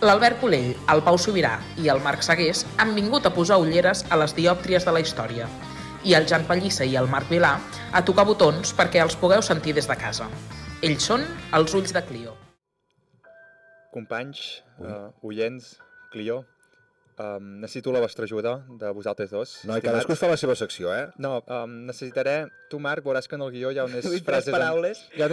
L'Albert Colell, el Pau Sobirà i el Marc Segués han vingut a posar ulleres a les diòptries de la història i el Jan Pallissa i el Marc Vilà a tocar botons perquè els pugueu sentir des de casa. Ells són els ulls de Clio. Companys, oients, Clio, necessito la vostra ajuda, de vosaltres dos. No, i cadascú fa la seva secció, eh? No, necessitaré... Tu, Marc, veuràs que en el guió hi ha unes paraules. Hi ha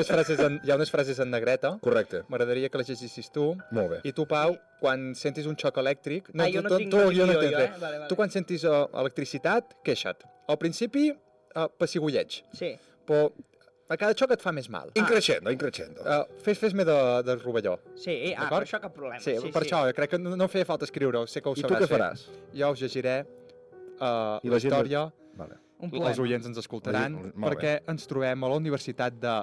unes frases en negreta. Correcte. M'agradaria que les llegissis tu. Molt bé. I tu, Pau, quan sentis un xoc elèctric... Jo no tinc guió, eh? Vale. Tu, quan sentis electricitat, queixa't. Al principi, pessigolleig. Sí. Però a cada xoc et fa més mal. Increixendo. Fes-me de rovelló. Sí, per això cap problema. Sí, per això, crec que no feia falta escriure-ho, sé que ho I sabràs tu què faràs? Jo us llegiré I la la gent- història, Vale. Un poema. els oients ens escoltaran, Molt bé. perquè ens trobem a la Universitat de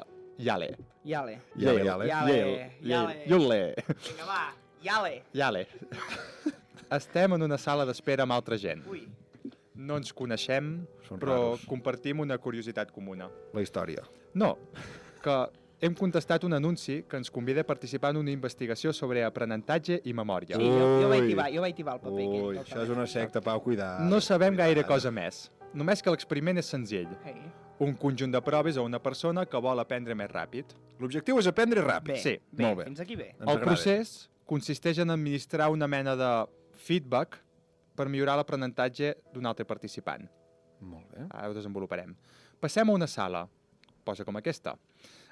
Yale. Yale. Yale. Vinga, va. Yale. Estem en una sala d'espera amb altra gent. Ui. No ens coneixem, Són però raros. compartim una curiositat comuna. La història. No, que hem contestat un anunci que ens convida a participar en una investigació sobre aprenentatge i memòria. Sí, jo vaig Ui. tibar el paper. Ui, això és una secta, Pau, cuidat. No sabem gaire cosa més, només que l'experiment és senzill. Hey. Un conjunt de proves a una persona que vol aprendre més ràpid. L'objectiu és aprendre ràpid. Bé, Sí, bé, molt bé. fins aquí bé. Ens El agrada. procés consisteix en administrar una mena de feedback per millorar l'aprenentatge d'un altre participant. Molt bé. Ara ho desenvoluparem. Passem a una sala, posa com aquesta.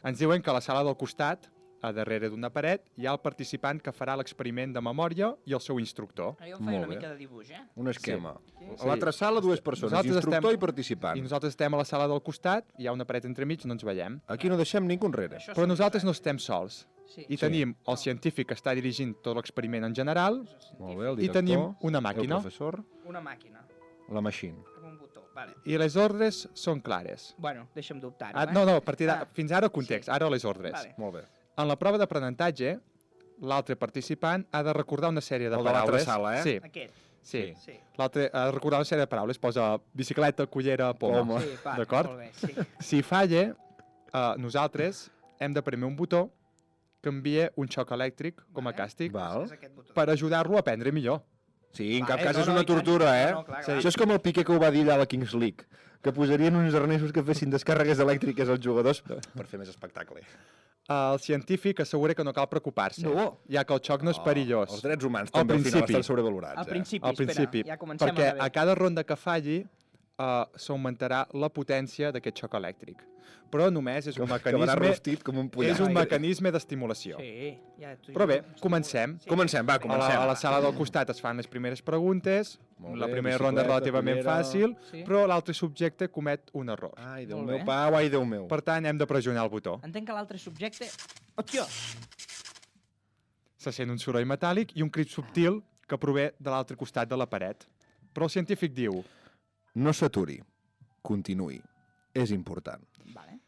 Ens diuen que a la sala del costat, a darrere d'una paret, hi ha el participant que farà l'experiment de memòria i el seu instructor. Jo Molt faig una bé. mica de dibuix, eh? Un esquema. Sí. A l'altra sala, dues persones, Nosaltres instructor estem- i participant. I nosaltres estem a la sala del costat, hi ha una paret entremig, no ens veiem. Aquí no deixem ningú enrere. Això Però són nosaltres no coses. estem sols. Sí. I tenim el científic que està dirigint tot l'experiment en general Molt bé, el i director. tenim una El màquina. professor, Una màquina. la machine. Amb un botó. Vale. I les ordres són clares. Bueno, deixa'm dubtar-ho, Ah, no, a partir de, Ah, fins ara el context, sí. ara les ordres. Vale. Molt bé. En la prova d'aprenentatge, l'altre participant ha de recordar una sèrie de El de l'altra paraules. sala, eh? Sí, Aquest. sí. Sí. L'altre ha de recordar una sèrie de paraules, posa bicicleta, cullera, poma. Poma. Sí, va, D'acord? Molt bé, sí. Si falla, nosaltres hem de premer un botó que envia un xoc elèctric com a Vale. càstig Val. És aquest botó. per ajudar-lo a aprendre millor. Sí, en Vale, cap cas no, és no, una i tant. tortura, eh? No, clar, Sí. clar. Això és com el Piqué que ho va dir allà a la Kings League, que posarien uns arnesos que fessin descàrregues elèctriques als jugadors per fer més espectacle. El científic assegura que no cal preocupar-se, No. ja que el xoc no és perillós. Els drets humans Al també al final principi. estan sobrevalorats, Al eh? principi, Al principi, espera, ja comencem perquè a anar a bé. cada ronda que falli s'augmentarà la potència d'aquest xoc elèctric. Però només és un Acabarà mecanisme, rostit com un pollat. és un mecanisme d'estimulació. Sí, ja t'ho Però bé, juro. comencem. Sí. Comencem, va, A comencem. la sala del costat es fan les primeres preguntes, Molt la bé, primera ronda és bicicleta, relativament cullera. fàcil, Sí. però l'altre subjecte comet un error. Ai, Déu Molt meu, bé. Pau, ai, Déu meu. Per tant, hem de pressionar el botó. Entenc que l'altre subjecte... Hòstia! Se sent un soroll metàl·lic i un crit subtil que prové de l'altre costat de la paret. Però el científic diu: No s'aturi. Continuï. És important. Vale.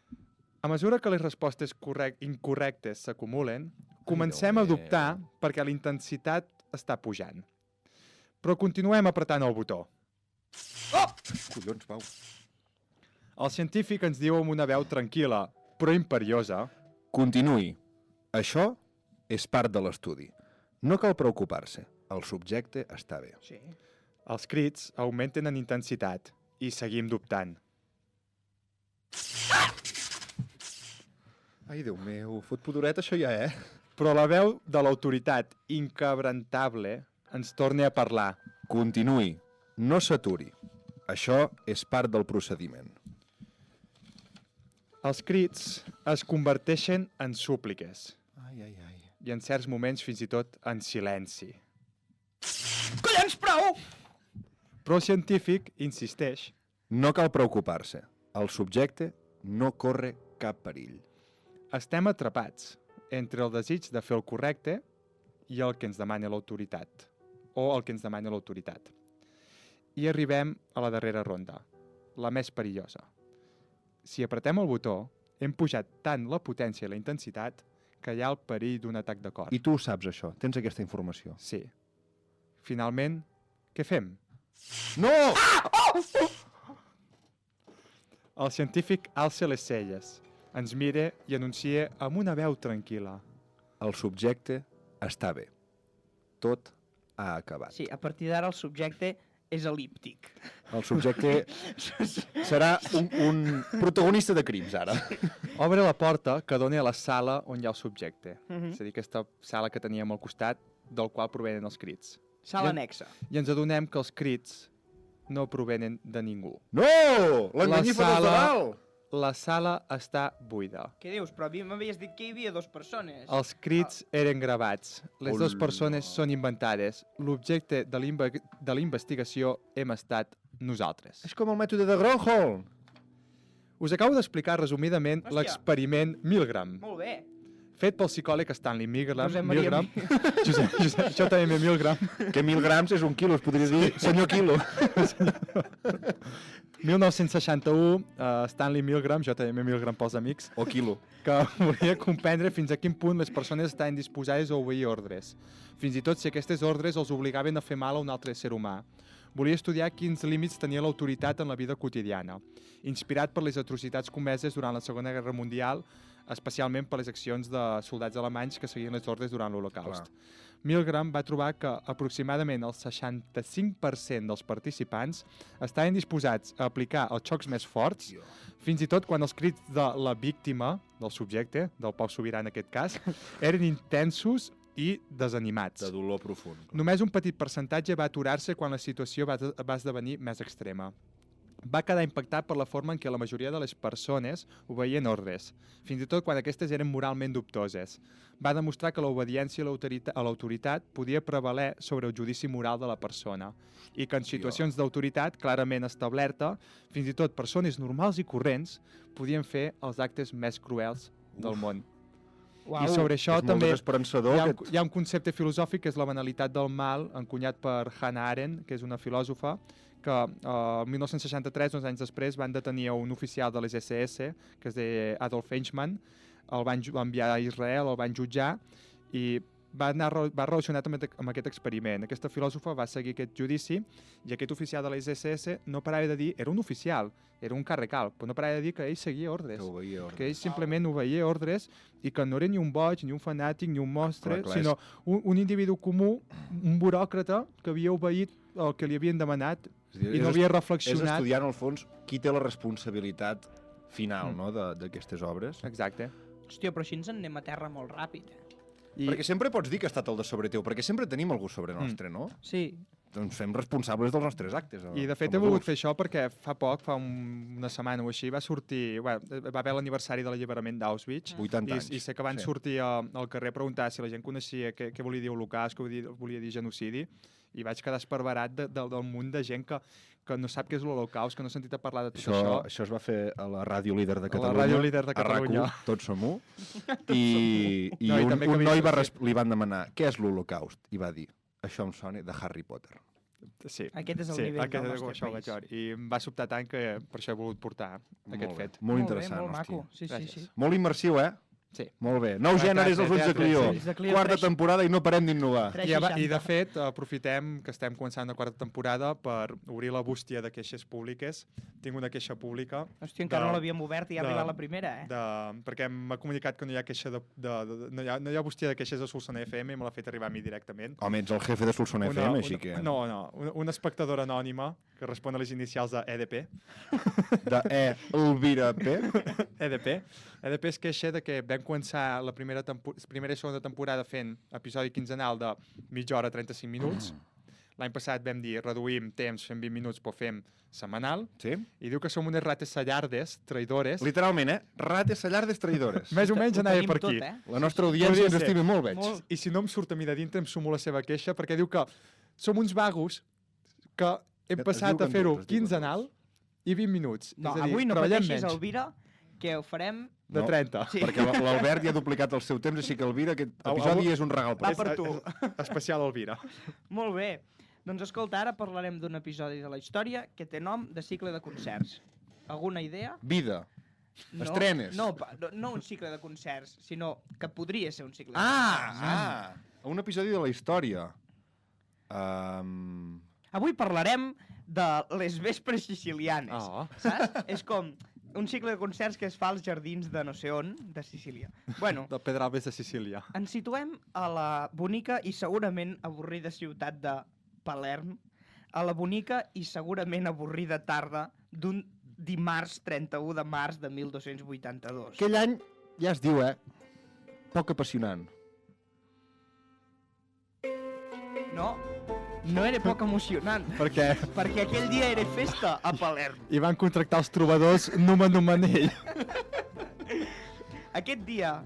a mesura que les respostes incorrectes s'acumulen, comencem Déu a meu. dubtar perquè la intensitat està pujant. Però continuem apretant el botó. Collons, Pau. El científic ens diu amb una veu tranquil·la, però imperiosa: Continuï. Això és part de l'estudi. No cal preocupar-se. El subjecte està bé. Sí. els crits augmenten en intensitat i seguim dubtant. Ai, Déu meu, fot pudoret això ja, eh? Però la veu de l'autoritat inquebrantable ens torna a parlar. Continuï. No s'aturi. Això és part del procediment. Els crits es converteixen en súpliques Ai, ai, ai. i en certs moments fins i tot en silenci. Collons, prou! Però el científic insisteix. No cal preocupar-se. El subjecte no corre cap perill. Estem atrapats entre el desig de fer el correcte i el que ens demana l'autoritat, o el que ens demana l'autoritat. I arribem a la darrera ronda, la més perillosa. Si apretem el botó, hem pujat tant la potència i la intensitat que hi ha el perill d'un atac de cor. I tu ho saps, això. Tens aquesta informació. Sí. Finalment, què fem? No! El científic alça les celles, ens mira i anuncia amb una veu tranquil·la. El subjecte està bé. tot ha acabat. Sí, a partir d'ara el subjecte és elíptic. El subjecte serà un protagonista de crims, ara. Obre la porta que dona a la sala on hi ha el subjecte. Mhm. És a dir, aquesta sala que teníem al costat del qual provenen els crits. Sala I- anexa. I ens adonem que els crits no provenen de ningú. No! L'enganyifa La des de sala- dalt! La sala està buida. Què dius? Però a mi m'havies dit que hi havia 2 persones. Els crits eren gravats. Les dues Hola. persones són inventades. L'objecte de de la investigació hem estat nosaltres. És com el mètode de Gronholm. Us acabo d'explicar resumidament Hòstia. l'experiment Milgram, Molt bé. fet pel psicòleg Stanley Milgram. Josep Maria Milgram. Josep, això també m'he Milgram. Que 1.000 grams és 1 quilo, es podria dir senyor quilo. 1961, Stanley Milgram, JM Milgram pels amics, O quilo. que volia comprendre fins a quin punt les persones estaven disposades a obeir ordres, fins i tot si aquestes ordres els obligaven a fer mal a un altre ser humà. Volia estudiar quins límits tenia l'autoritat en la vida quotidiana, inspirat per les atrocitats comeses durant la Segona Guerra Mundial, especialment per les accions de soldats alemanys que seguien les ordres durant l'Holocaust. Clar. Milgram va trobar que aproximadament el 65% dels participants estaven disposats a aplicar els xocs més forts, fins i tot quan els crits de la víctima, del subjecte, del Pau Sobirà en aquest cas, eren intensos i desanimats. De dolor profund. Només un petit percentatge va aturar-se quan la situació va esdevenir més extrema. Va quedar impactat per la forma en què la majoria de les persones obeïen ordres, fins i tot quan aquestes eren moralment dubtoses. Va demostrar que l'obediència a l'autoritat podia prevaler sobre el judici moral de la persona i que en situacions d'autoritat clarament establerta, fins i tot persones normals i corrents podien fer els actes més cruels del món. Uau. I sobre això És molt també desesperançador. hi ha un concepte filosòfic que és la banalitat del mal, encunyat per Hannah Arendt, que és una filòsofa, que el 1963, uns anys després, van detenir un oficial de les SS, que es deia Adolf Eichmann, el van enviar a Israel, el van jutjar, i va relacionat amb aquest experiment. Aquesta filòsofa va seguir aquest judici i aquest oficial de les SS no parava de dir, era un oficial, era un càrrec alt, però no parava de dir que ell seguia ordres. Que obeïa ordres. Que ell simplement obeïa ordres i que no era ni un boig, ni un fanàtic, ni un monstre, Clar, sinó un individu comú, un buròcrata que havia obeït el que li havien demanat És a dir, i no és havia És reflexionat. estudiar, en el fons, qui té la responsabilitat final no, d'aquestes obres. Exacte. Hòstia, però així ens en anem a terra molt ràpid. I Perquè sempre pots dir que ha estat el de sobre teu, perquè sempre tenim algú sobre nostre, no? Sí. Doncs fem responsables dels nostres actes. de fet he volgut fer això perquè fa poc, fa una setmana o així, va haver l'aniversari de l'alliberament d'Auschwitz 80 anys. i sé que van sortir al carrer a preguntar si la gent coneixia què volia dir holocaust, què volia dir genocidi, i vaig quedar esparverat del munt de gent que no sap què és l'holocaust, que no ha sentit a parlar de tot això. Això es va fer a la Ràdio Líder de A la Catalunya. Ràdio Líder de a RAC1, Catalunya. Tots som u. I No, i també que un havia noi sortit. li van demanar què és l'Holocaust? I va dir, això em sona de Harry Potter. Sí, Aquest és el sí, nivell aquest del és nostre això ho vaig país. veure. I em va sobtar tant que per això he volgut portar aquest Molt bé, fet. Molt interessant, Molt bé, molt hòstia. maco. Sí, sí, Gràcies. sí. Molt immersiu, eh? Sí. Molt bé. Nou Teatre, gèneres als ulls de teatre, Clio. sí. Ulls de Clio, Quarta tres- temporada i no parem d'innovar. 360. I de fet, aprofitem que estem començant una quarta temporada per obrir la bústia de queixes públiques. Tinc una queixa pública Hòstia, encara de- no l'havíem obert i ja ha de- arribat la primera, eh? perquè m'ha comunicat que no hi ha queixa no hi ha bústia de queixes de Solsona FM i me l'ha fet arribar a mi directament. Home, ets el jefe de Solsona FM, així que... No, una espectadora anònima que respon a les inicials de EDP. De Elvira P. EDP es queixa de que vam començar la primera i segona temporada fent episodi quinzenal de mitja hora, 35 minuts. L'any passat vam dir reduïm temps, fem 20 minuts, però fem setmanal. Sí? I diu que som unes rates sallardes, traïdores. Literalment, Rates sallardes traïdores. Més o menys Ho anava tenim per tot, aquí. eh? La nostra audiència Podria ens ser. estima molt, veig. Molt. I si no em surt a mi de dintre, em sumo la seva queixa, perquè diu que som uns vagos que hem Es passat diu a fer-ho Cantuts, es diu quinzenal i 20 minuts. No, És a dir, avui no treballem pateixis, menys, Elvira, que ho farem... de 30. Sí. Perquè l'Albert ja ha duplicat el seu temps, així que, Elvira, aquest episodi és un regal per Va per tu. Especial Elvira. Molt bé. Doncs escolta, ara parlarem d'un episodi de la història que té nom de cicle de concerts. Alguna idea? Vida. Estrenes. No un cicle de concerts, sinó que podria ser un cicle de Ah! Un episodi de la història. Avui parlarem de les vespres sicilianes, Oh. saps? És com un cicle de concerts que es fa als jardins de no sé on, de Sicília. Bueno, Del Pedralbes de Sicília. ens situem a la bonica i segurament avorrida ciutat de Palerm, a la bonica i segurament avorrida tarda d'un dimarts 31 de març de 1282. Aquell any, ja es diu, poc apassionant. No era poc emocionant, Perquè perquè aquell dia era festa a Palerm. hi van contractar els trobadors Numanell. Aquest dia,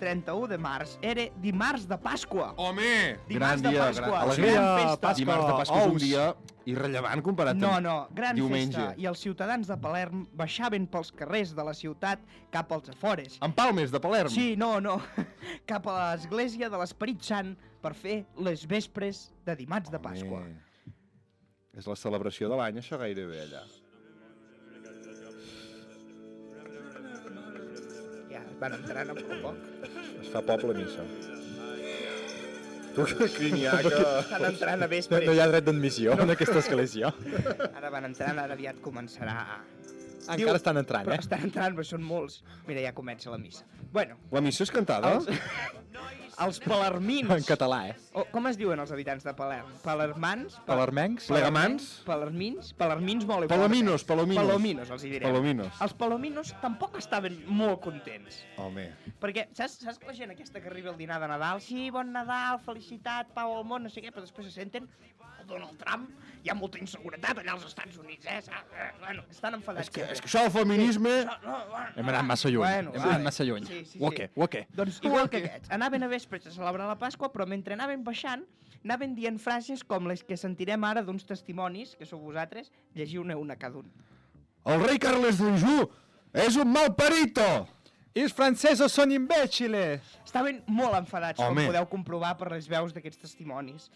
31 de març, era dimarts de Pasqua. Home! Dimarts Gran dia, de Pasqua. Alegria, gran festa. Pasqua. Dimarts de Pasqua és un Ous. dia irrellevant comparat amb Gran diumenge. festa. I els ciutadans de Palerm baixaven pels carrers de la ciutat cap als afores. En Palmes, de Palerm. Sí, no. Cap a l'església de l'Esperit Sant per fer les vespres de dimarts de Pasqua. És la celebració de l'any, això gairebé, allà. Ja van entrant a poc a poc. Es fa poble missa. Tu que crinyà, que... Estan entrant a No, vespres. no hi ha dret d'admissió en aquesta església. Ara van entrant, ara aviat començarà... Encara estan entrant, Però estan entrant, però són molts. Mira, ja comença la missa. Bueno, La missa és cantada? els palermins... En català, Com es diuen els habitants de Palerm? Palermans? Palermencs? Plegamans? Palermins molt Palominos, palominos. Palominos, els hi direm. Palominos. Els palominos tampoc estaven molt contents. Home. Perquè saps la gent aquesta que arriba al dinar de Nadal? Sí, bon Nadal, felicitat, pau al món, no sé què, però després se senten el Donald Trump, hi ha molta inseguretat allà als Estats Units, Bueno, estan enfadats. És que això del feminisme... Hem anat massa lluny. Bueno, Hem vale. anat massa lluny. Sí. O què? Doncs igual que aquests, anaven a vespres a celebrar la Pasqua, però mentre anaven baixant, anaven dient frases com les que sentirem ara d'uns testimonis, que sou vosaltres, llegiu-ne una cada un. El rei Carles d'Anjou és un malparito! Els francesos són imbèciles! Estaven molt enfadats, Home. com podeu comprovar per les veus d'aquests testimonis.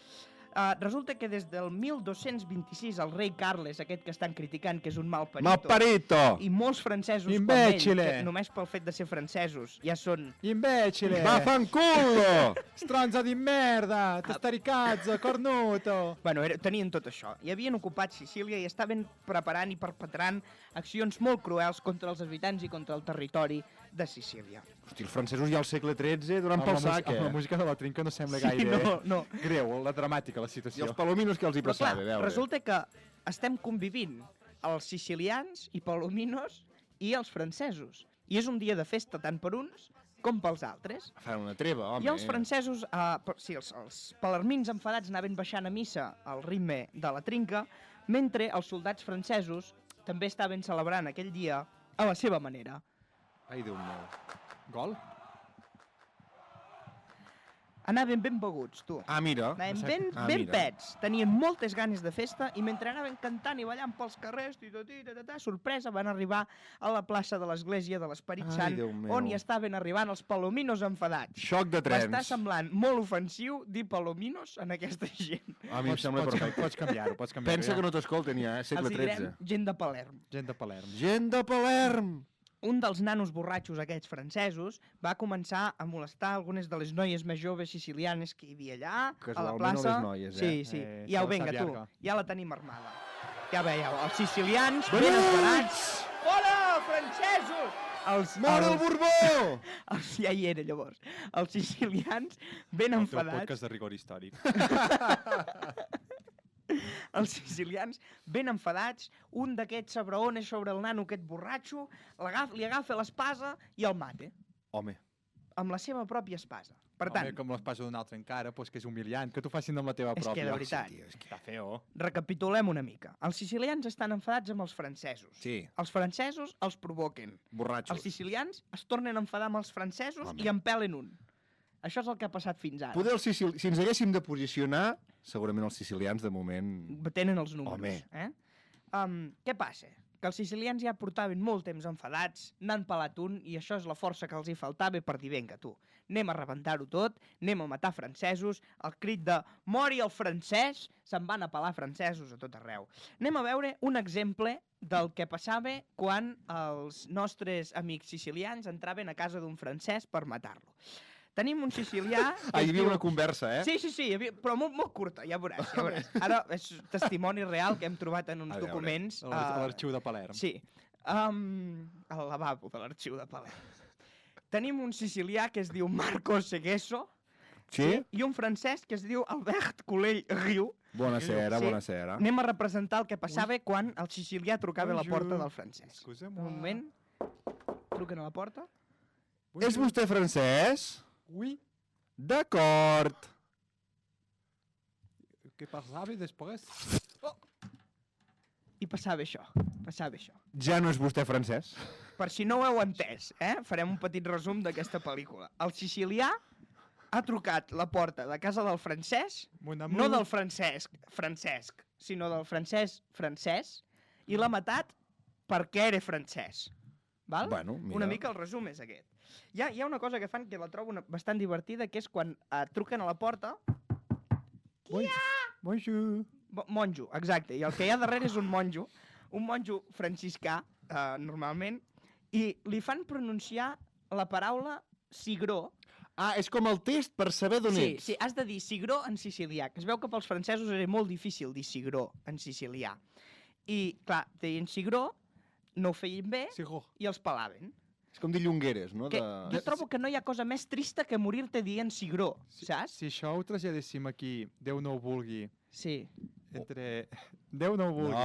Resulta que des del 1226 el rei Carles, aquest que estan criticant, que és un malparito, Malparito! i molts francesos Imbècile. com ell, que només pel fet de ser francesos ja són... Imbecile! Vaffanculo! Stronza di merda! Testaricazzo, cornuto! Bueno, tenien tot això. I havien ocupat Sicília i estaven preparant i perpetrant accions molt cruels contra els habitants i contra el territori de Sicília. Hosti, els francesos ja al segle XIII donant pel sac, Amb la música de la trinca no sembla Sí, gaire no. greu, la dramàtica, la I situació. els palominos que els hi Però clar, passava, a veure. resulta que estem convivint els sicilians i palominos i els francesos. I és un dia de festa tant per uns com pels altres. Fan una treva, home. I els francesos, els palermins enfadats anaven baixant a missa al ritme de la trinca, mentre els soldats francesos també estaven celebrant aquell dia a la seva manera. Ai, Déu meu. Gol? Anaven ben beguts, tu. Ah, mira. Anaven ben mira. pets. Tenien moltes ganes de festa i mentre anaven cantant i ballant pels carrers, sorpresa, van arribar a la plaça de l'església de l'Esperit Ai, Sant, Déu meu. on hi estaven arribant els palominos enfadats. Xoc de trens. M'està semblant molt ofensiu dir palominos en aquesta gent. A mi em sembla perfecte. Pots canviar-ho, pots canviar-ho. Pensa que no t'escolten ja, segle Els hi direm XIII. gent de Palerm. Gent de Palerm. Gent de Palerm! Un dels nanos borratxos aquests francesos va començar a molestar algunes de les noies més joves sicilianes que hi havia allà, a la Casualment plaça. a les noies, Sí. Ja ho se la venga, sap tu. llarga. Ja la tenim armada. Ja veieu, els sicilians ben esperats. Fora, francesos! Mora el Borbó! Ja hi era, llavors. Els sicilians ben El teu enfadats. podcast de rigor històric. Els sicilians ben enfadats, un d'aquests s'abraones sobre el nano aquest borratxo, li agafa l'espasa i el mata, Home, amb la seva pròpia espasa. Per tant, Home, com l'espasa d'un altre encara, doncs que és humiliant, que t'ho facin amb la teva és pròpia. que de veritat, tio, és que... Està feo. recapitulem una mica. Els sicilians estan enfadats amb els francesos. Sí, Els francesos els provoquen. borratxos. Els sicilians es tornen a enfadar amb els francesos Home. i en pelen un. Això és el que ha passat fins ara. Poder si ens haguéssim de posicionar, segurament els sicilians de moment... Tenen els números. Home. Què passa? Que els sicilians ja portaven molt temps enfadats, n'han pelat un, i això és la força que els hi faltava per dir, vinga, tu, anem a rebentar-ho tot, anem a matar francesos, el crit de mori el francès, se'n van a pelar francesos a tot arreu. Anem a veure un exemple del que passava quan els nostres amics sicilians entraven a casa d'un francès per matar-lo. Tenim un sicilià... Ah, hi es havia diu- una conversa, eh? Sí, hi havia, però molt curta, ja veuràs, Ara és testimoni real que hem trobat en uns A veure. documents. A l'arxiu de Palerm. Sí. Al lavabo de l'arxiu de Palerm. Tenim un sicilià que es diu Marco Seghesso, Sí? i un francès que es diu Albert Colell Riu. Buonasera, Sí. buonasera. Anem a representar el que passava quan el sicilià trucava a la porta del francès. Excusez-moi. Un moment. Truquen a la porta. És vostè francès? Oui. D'acord. Què passava després? I passava això. Ja no és vostè francès? Per si no ho heu entès, farem un petit resum d'aquesta pel·lícula. El sicilià ha trucat la porta de casa del francès, Mon amour. no del Francesc, sinó del francès, i l'ha matat perquè era francès. Val? Bueno, mira. Una mica el resum és aquest. Hi ha una cosa que fan que la trobo bastant divertida, que és quan truquen a la porta... Bonjour. Monjo, exacte. I el que hi ha darrere és un monjo franciscà, normalment, i li fan pronunciar la paraula cigró. Ah, és com el test per saber d'on Sí, ets. sí, has de dir cigró en sicilià, que es veu que pels francesos era molt difícil dir cigró en sicilià. I, clar, deien cigró, no ho feien bé Sigo. i els pelaven. És com dir llongueres, no? Que jo trobo que no hi ha cosa més trista que morir-te dient cigró, saps? Si això ho traslladéssim aquí, Déu no ho vulgui, Sí. entre... Déu no ho vulgui.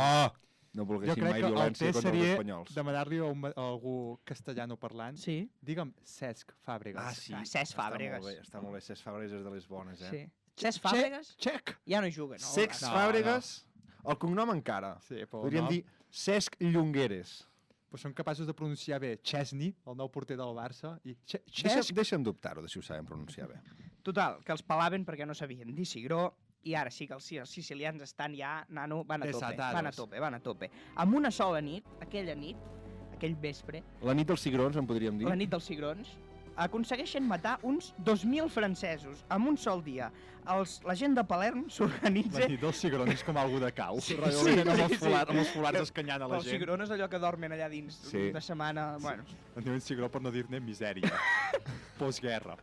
No Jo volguessin crec mai que el violència test contra els seria espanyols. demanar-li a algú castellano parlant. Sí. Digue'm Cesc Fàbregas. Ah, sí. Cesc Fàbregas. Està molt bé. Cesc Fàbregas és de les bones, Sí. Cesc Fàbregas Check. ja no juga, no? Cesc No, Fàbregas, el cognom encara. Sí, però Podríem dir Cesc Llongueres. Però són capaços de pronunciar bé Chesney, el nou porter del Barça, i Cesc. Deixa'm dubtar-ho, de si ho saben pronunciar bé. Total, que els pelaven perquè no sabien dir cigró, i ara sí que els sicilians estan ja, nano, van a Desatados. tope. Amb una sola nit, aquell vespre, La nit dels cigrons, en podríem dir. la nit dels cigrons, aconsegueixen matar uns 2.000 francesos en un sol dia. La gent de Palerm s'organitza... La nit dels cigrons és com algú de cau. Sí, Realment, amb els sí. folars, amb els folars escanyant a la Els gent. cigrons allò que dormen allà dins Sí. de setmana... Bueno, En diuen cigró per no dir-ne misèria. Postguerra.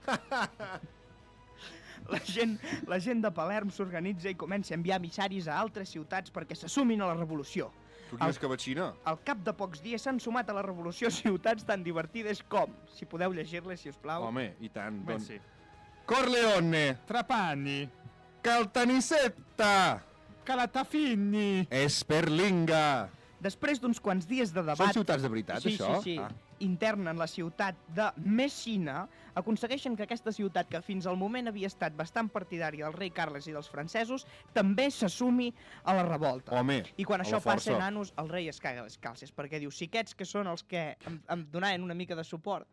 la gent de Palerm s'organitza i comença a enviar emissaris a altres ciutats perquè se sumin a la revolució. Tu quina escabatxina? Al cap de pocs dies s'han sumat a la revolució ciutats tan divertides com, si podeu llegir-les, si us plau. Home, i tant. Merci. Corleone, Trapani, Caltanissetta, Calatafini. Esperlinga. Després d'uns quants dies de debat... Són ciutats de veritat, sí, això? Sí, sí, Ah. interna en la ciutat de Messina, aconsegueixen que aquesta ciutat, que fins al moment havia estat bastant partidària del rei Carles i dels francesos, també s'assumi a la revolta. Home, I quan a això la força. passa, nanos, el rei es caga les calces, perquè diu, si aquests que són els que em donaven una mica de suport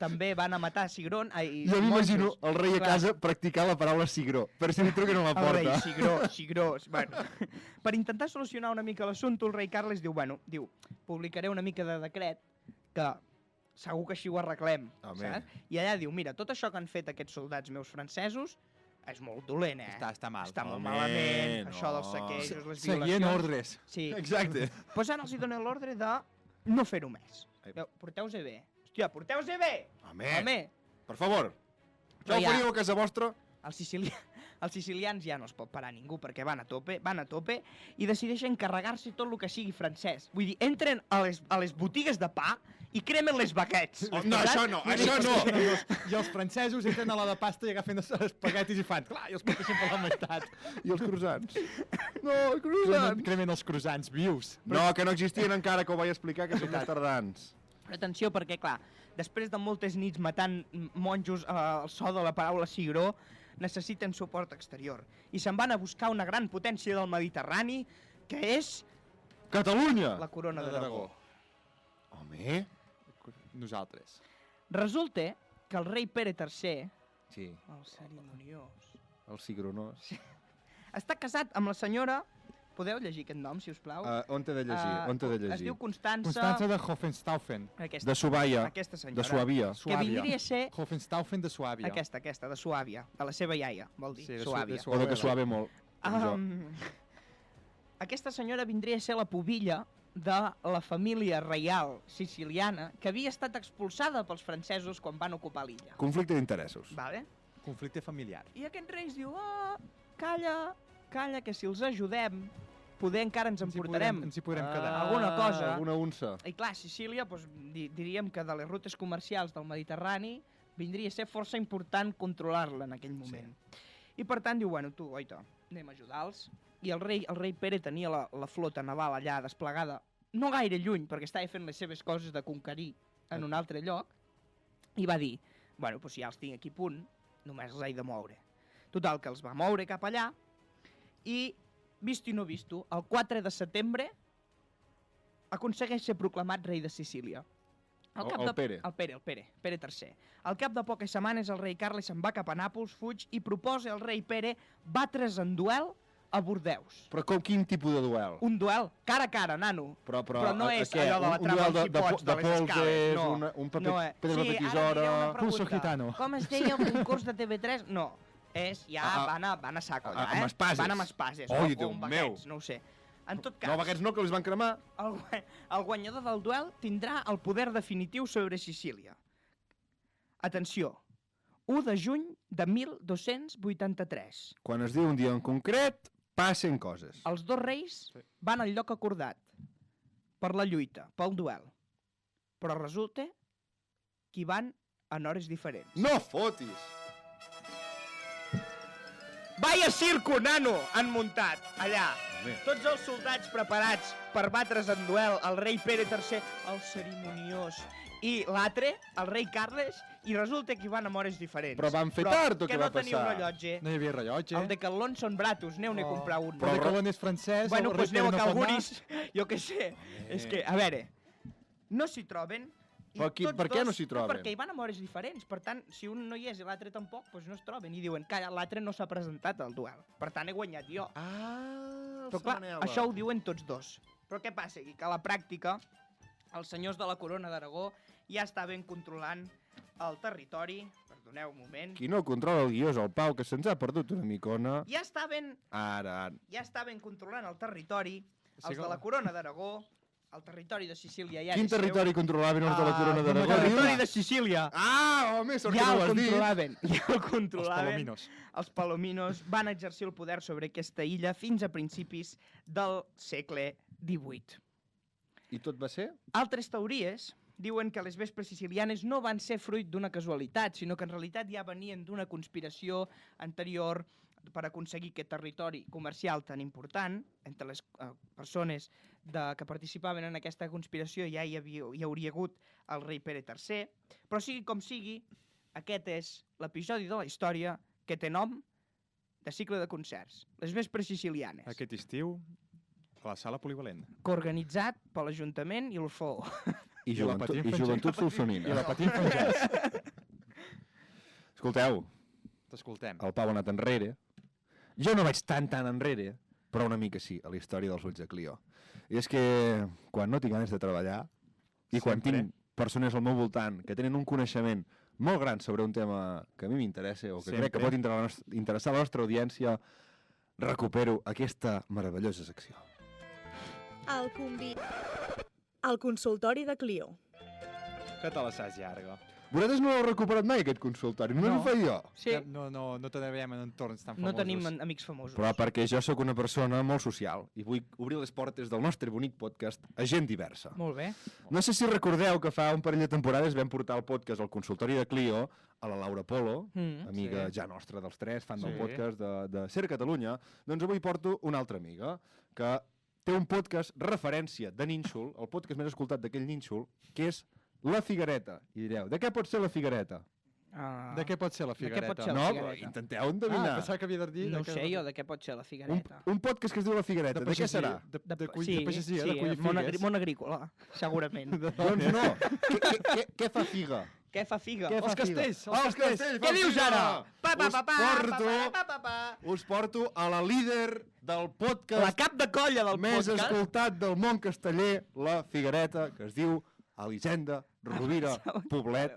també van a matar Cigrón... Jo m'imagino el rei a Clar. casa practicar la paraula cigró, per si li truquen a la El rei, porta. Cigró... Bueno, per intentar solucionar una mica l'assumpte, el rei Carles diu, publicaré una mica de decret que segur que així ho arreglem, Home. saps? I allà diu, mira, tot això que han fet aquests soldats meus francesos és molt dolent, Està mal. Està molt Home, malament, no. això dels saquejos, les Seguien violacions... ordres. Sí. Exacte. Pues ara els hi donen l'ordre de no fer-ho més. Ai. Porteu-se bé. Hòstia, porteu-se bé! Home! Per favor, Però ja ho ja- faríeu a casa vostra? Els sicilians ja no es pot parar ningú perquè van a tope i decideixen carregar-se tot el que sigui francès. Vull dir, entren a les botigues de pa i cremen les baguettes. Oh, no, això no, això no! I els francesos entren a la de pasta i agafen els espaguetis i fan, clar, i els parteixen per la meitat. I els croissants? No, els croissants! Cremen els croissants vius. No, que no existien encara, que ho vaig explicar, que són més tardans. Però atenció, perquè, clar, després de moltes nits matant monjos al so de la paraula cigró, necessiten suport exterior. I se'n van a buscar una gran potència del Mediterrani, que és Catalunya! la corona d'Aragó. Home... Nosaltres. Resulta que el rei Pere III, Sí, el cerimoniós, el cigronós. està casat amb la senyora... Podeu llegir aquest nom, si us plau? On t'he de llegir? On t'he de Es llegir? diu Constança... Constança de Hohenstaufen. Aquesta, De Subaia. aquesta senyora. De Suabia. Que vindria a ser Hohenstaufen de Suàbia. aquesta, de Suàbia, de la seva iaia, vol dir, Sí, de Suàbia. Su- O de que suave molt. com jo. Aquesta senyora vindria a ser la pubilla de la família reial siciliana que havia estat expulsada pels francesos quan van ocupar l'illa. Conflicte d'interessos. Vale? Conflicte familiar. I aquest rei es diu, calla, que si els ajudem poder encara ens emportarem. Ens hi podrem quedar. Alguna cosa. Alguna unça. I clar, Sicília, doncs, diríem que de les rutes comercials del Mediterrani vindria a ser força important controlar-la en aquell moment. I per tant diu, bueno, tu, oita, anem a ajudar-los. I el rei Pere tenia la flota naval allà desplegada, no gaire lluny, perquè estava fent les seves coses de conquerir en un altre lloc, i va dir, bueno, doncs si ja els tinc aquí a punt, només els he de moure. Total, que els va moure cap allà, i, visto i no visto, el 4 de setembre aconsegueix ser proclamat rei de Sicília. El Pere. El Pere III. Al cap de poques setmanes el rei Carles se'n va cap a Nàpols, fuig i proposa al rei Pere batre's en duel a Bordeus. Però quin tipus de duel? Un duel cara a cara, nano. Però no és què? allò de la trama amb xipots de les escales. No. Un paper, No, pedra, sí, paper, ara tisora... diré una pregunta. Pulso gitano. Com es deia el concurs de TV3? No. És, ja van a saco, ja, amb espases. Van amb espases. Oi, o Déu amb meu. baguets, no ho sé. En tot No, cas, aquests no, que els van cremar. el guanyador del duel tindrà el poder definitiu sobre Sicília. Atenció, 1 de juny de 1283. Quan es diu un dia en concret, passen coses. Els dos reis van al lloc acordat per la lluita, pel duel. Però resulta que hi van en hores diferents. No fotis! Vaya circo, nano, han muntat allà. Home. Tots els soldats preparats per batre's en duel el rei Pere III, el cerimoniós, i l'altre, el rei Carles, i resulta que hi van a hores diferents. Però van fer tard o què va que no teniu passar? rellotge. No hi havia rellotge. El Decathlon són bratos, aneu-ne a comprar un. Però el Decathlon és francès, Bueno, el doncs rei aneu a Pere no pot Calguris, jo què sé. És que, a veure, no s'hi troben. i Però tots per què dos- no s'hi troben? Perquè hi van a hores diferents. Per tant, si un no hi és i l'altre tampoc, doncs no es troben. I diuen que l'altre no s'ha presentat al duel. Per tant, he guanyat jo. Ah, Però clar, això ho diuen tots dos. Però què passa aquí? Que a la pràctica, els senyors de la Corona d'Aragó ja estaven controlant el territori. Perdoneu un moment. Qui no controla el guió és el Pau, que se'ns ha perdut una micona. Ja estaven controlant el territori, els de la Corona d'Aragó, el territori de Sicília ja Quin era seu. territori controlaven els de la Corona El d'Aragó? territori de Sicília. Ah, home, sort que Ja no ho el has dit. controlaven. Ja el Els controlaven. palominos. Els palominos van exercir el poder sobre aquesta illa fins a principis del segle XVIII. I tot va ser? Altres teories diuen que les vespres sicilianes no van ser fruit d'una casualitat, sinó que en realitat ja venien d'una conspiració anterior per aconseguir aquest territori comercial tan important. Entre les persones que participaven en aquesta conspiració ja hi hauria hagut el rei Pere III. Però sigui com sigui, aquest és l'episodi de la història que té nom de cicle de concerts, les vespres sicilianes, Aquest estiu, a la sala polivalent. coorganitzat per l'Ajuntament i l'Orfeó. I I la Patim joventut Francesc. solsonina. I la Patim Francesc. Escolteu, T'escoltem. el Pau ha anat enrere. Jo no vaig tan enrere, però una mica sí, a la història dels ulls de Clio. I és que quan no tinc ganes de treballar i quan Sempre. tinc persones al meu voltant que tenen un coneixement molt gran sobre un tema que a mi m'interessa o que crec que Sempre. pot interessar a la nostra audiència, recupero aquesta meravellosa secció. El consultori de Clio. Que te la saps llarga. Vosaltres no l'heu recuperat mai, aquest consultori? Només No. ho faig jo. Sí, No t'adevem en entorns tan no famosos. tenim amics famosos. Però perquè jo sóc una persona molt social i vull obrir les portes del nostre bonic podcast a gent diversa. Molt bé. No sé si recordeu que fa un parell de temporades vam portar el podcast al consultori de Clio a la Laura Polo, amiga sí. ja nostra dels tres, fan del Sí. podcast de Ser Catalunya. Doncs avui porto una altra amiga que té un podcast referència de Nínxol, el podcast més escoltat d'aquell Nínxol, que és La Figuereta. I direu, de què pot ser la Figuereta? De què pot ser la De què figuereta? pot ser No, la però Figuereta? intenteu endevinar. pensava que havia de dir... No de ho què- sé jo, de què pot ser la un, Figuereta. un podcast que es diu La Figuereta. De què serà? De pagesia, sí, de collir món, figues. món agrícola, segurament. Doncs no. Què fa figa? Què fa figa? Què fa Els castells, figa? Els castells! Què dius ara? Us porto a la líder del podcast La cap de colla del més podcast. escoltat del món casteller, la Figuereta, que es diu Elisenda Rovira Poblet,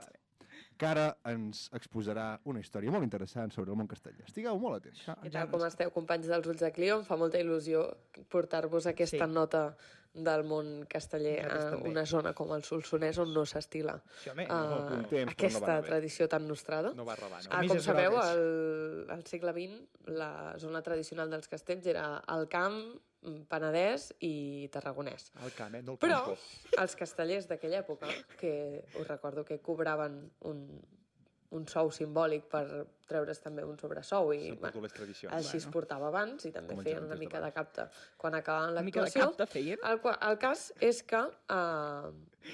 que ara ens exposarà una història molt interessant sobre el món casteller. Estigueu molt atents. Què tal, com esteu, companys dels Ulls de Clio? Em fa molta il·lusió portar-vos aquesta nota del món casteller Nosaltres a també. una zona com el Solsonès on no s'estila Sí, home, molt contents, però no va aquesta anar bé. tradició tan nostrada. No va robar, no? Com Camises sabeu, grogues. al segle XX la zona tradicional dels castells era el camp Penedès i Tarragonès. El camp, no el Però campo. els castellers d'aquella època, que us recordo que cobraven un sou simbòlic per treure's també un sobresou i Són totes les tradicions. així es portava abans i també Com els feien una gegants mica de de capta quan acabaven Una mica de l'actuació. capta feien. El cas és que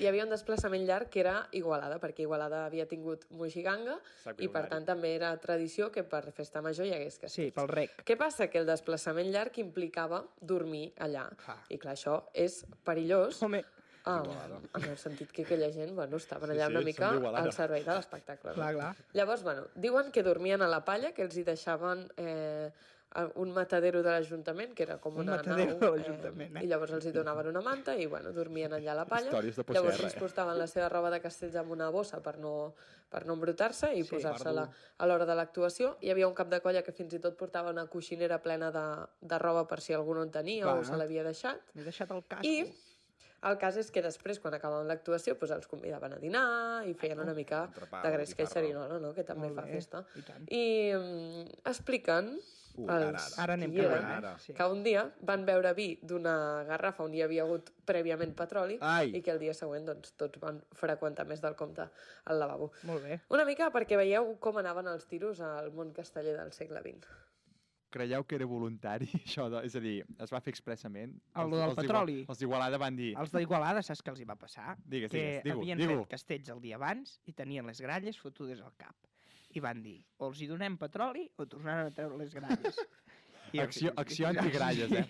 hi havia un desplaçament llarg que era Igualada, perquè Igualada havia tingut Moixiganga i per tant també era tradició que per festa major hi hagués Sí, castells. pel rec. Què passa? Que el desplaçament llarg implicava dormir allà. Clar. I clar, això és perillós Home, en el sentit que aquella gent, estaven allà Sí, una sí, mica són d'Igualada. al servei de l'espectacle. clar, clar. Llavors, diuen que dormien a la palla, que els hi deixaven un matadero de l'Ajuntament, que era com Un una matadero nau, de l'Ajuntament, i llavors els hi donaven una manta i, dormien allà a la palla. Històries de Llavors posserra, es postaven la seva roba de castells amb una bossa per no embrutar-se i Sí, posar-se-la a l'hora de l'actuació. Hi havia un cap de colla que fins i tot portava una coixinera plena de roba per si algú no en tenia Clar. o se l'havia deixat. M'he deixat el casco. I el cas és que després, quan acabaven l'actuació, els convidaven a dinar i feien una mica entrepà, de gresca i botifarra. xerinola, no? Que també Molt fa bé, festa. i tant. I expliquen Ara anem qui eren, cap allà. Sí. que un dia van beure vi d'una garrafa on hi havia hagut prèviament petroli Ai. i que el dia següent tots van freqüentar més del compte al lavabo. Molt bé. Una mica perquè veieu com anaven els tiros al món casteller del segle XX. Creieu que era voluntari, això? És a dir, es va fer expressament? El del petroli. Els d'Igualada van dir... Els d'Igualada, saps què els hi va passar? Digues, Que digues, havien digue-ho. fet castells el dia abans i tenien les gralles fotudes al cap. I van dir, o els hi donem petroli o tornaran a treure les gralles. Acció antigralles, eh?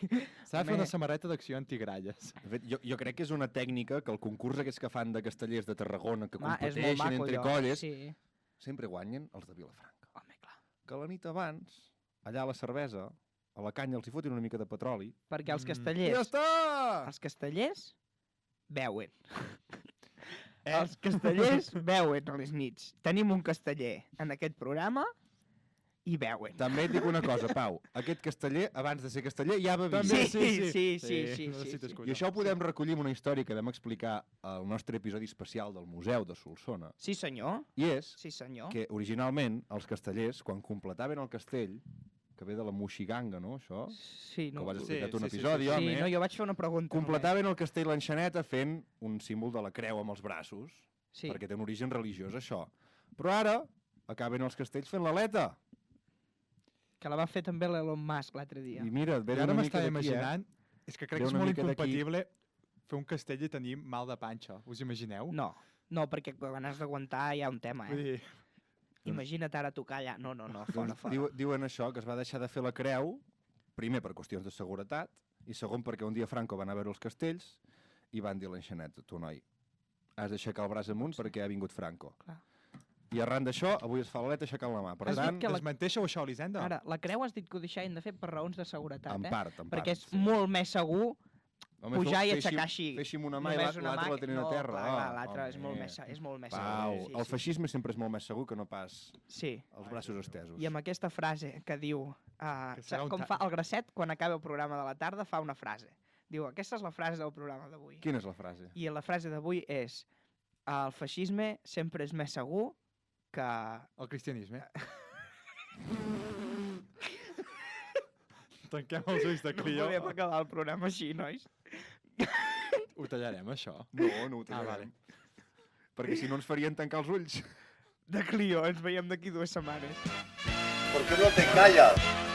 S'ha de fer Home. una samarreta d'acció antigralles. De fet, jo crec que és una tècnica que el concurs aquests que fan de castellers de Tarragona, que És molt competeixen maco, entre allò. colles, Sí. sempre guanyen els de Vilafranca. Home, clar. Que la nit abans, allà a la cervesa, a la canya els hi fotin una mica de petroli. Perquè els I castellers... ja està! Els castellers beuen. Els castellers beuen a les nits. Tenim un casteller en aquest programa i beuen. També et dic una cosa, Pau. Aquest casteller, abans de ser casteller, ja bevia. També, sí. necessito excusa. I això ho podem recollir en una història que vam explicar al nostre episodi especial del Museu de Solsona. Sí, senyor. I és Sí, senyor. que originalment els castellers, quan completaven el castell, que ve de la Moixiganga, no, això? Sí, Que no. ho vas Sí, explicar tu en un sí, sí, episodi, sí. home. Sí, no, jo vaig fer una pregunta. Completaven el castell l'enxaneta fent un símbol de la creu amb els braços, Sí. perquè té un origen religiós, això. Però ara acaben els castells fent l'aleta. Que la va fer també l'Elon Musk l'altre dia. I mira, ve I ara una mica m'estava d'aquí, imaginant... És que crec Ve que és una molt mica d'aquí. incompatible fer un castell i tenir mal de panxa. Us imagineu? No, perquè quan has d'aguantar hi ha un tema, Vull eh? dir, Imagina't ara tocar allà. No, fora, Doncs fora. diuen això, que es va deixar de fer la creu, primer per qüestions de seguretat, i segon perquè un dia Franco van a veure els castells i van dir a l'enxaneta, tu noi, has d'aixecar el braç amunt perquè ha vingut Franco. Clar. I arran d'això, avui es fa l'aleta aixecant la mà. Per Has dit tant, que la- desmenteixo això, Elisenda? Ara, la creu has dit que ho deixaven de fer per raons de seguretat, en eh? part, Perquè és sí. molt més segur Home, pujar i féssim- aixecar així. Féssim una mà i només una l'altra mà la tenien no, a terra. Clar, Oh, l'altre és molt home. més Pau, segur. el feixisme sempre és molt més segur que no pas Sí, els braços estesos. i amb aquesta frase que diu... Que serà un com ta- fa el Grasset, quan acaba el programa de la tarda, fa una frase. Diu, aquesta és la frase del programa d'avui. Quina és la frase? I la frase d'avui és el feixisme sempre és més segur que... El cristianisme. Tanquem els ulls de No Clio. podem acabar el programa així, nois. Ho tallarem, això. No ho Ah, vale. Perquè si no ens farien tancar els ulls. De Clio, ens veiem d'aquí 2 setmanes. ¿Por qué no te callas?